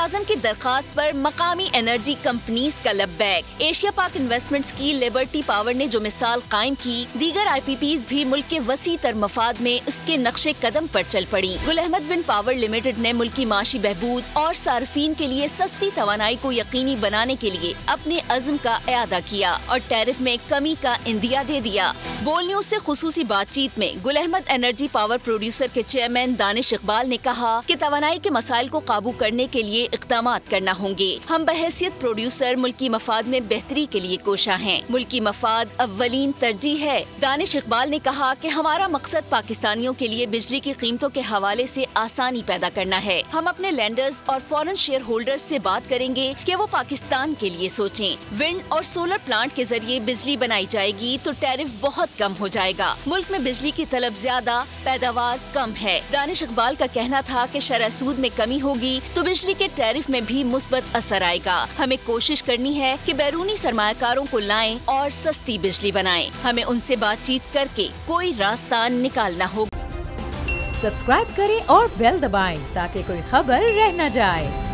वज़ीर-ए-आज़म की दरखास्त पर मकामी एनर्जी कंपनीज का लब्बैक। एशिया पाक इन्वेस्टमेंट्स की लिबर्टी पावर ने जो मिसाल कायम की, दीगर IPPs भी मुल्क के वसी तर मफाद में उसके नक्शे कदम पर चल पड़ी। Gul Ahmed wind power limited ने मुल्की माशी बहबूद और सार्फिन के लिए सस्ती तवानाई को यकीनी बनाने के लिए अपने अज़्म का इआदा किया और टैरिफ में कमी का इंदिया दे दिया। बोल न्यूज से खुसूसी बातचीत में Gul Ahmed energy power producer के चेयरमैन दानिश इकबाल ने कहा कि तवानाई के मसाइल को काबू करने के लिए इक़दामात करना होंगे। हम बहैसियत प्रोड्यूसर मुल्की मफाद में बेहतरी के लिए कोशा हैं। मुल्की मफाद अव्वलीन तरजीह है। दानिश इकबाल ने कहा कि हमारा मकसद पाकिस्तानियों के लिए बिजली की कीमतों के हवाले से आसानी पैदा करना है। हम अपने लैंडर्स और फॉरेन शेयर होल्डर्स से बात करेंगे कि वो पाकिस्तान के लिए सोचें। विंड और सोलर प्लांट के जरिए बिजली बनाई जाएगी तो टैरिफ बहुत कम हो जाएगा। मुल्क में बिजली की तलब ज्यादा, पैदावार कम है। दानिश इकबाल का कहना था कि शरह सूद में कमी होगी तो बिजली के टैरिफ में भी मुस्बत असर आएगा। हमें कोशिश करनी है कि बैरूनी सरमायाकारों को लाएं और सस्ती बिजली बनाएं। हमें उनसे बातचीत करके कोई रास्ता निकालना होगा। सब्सक्राइब करें और बेल दबाएं ताकि कोई खबर रह न जाए।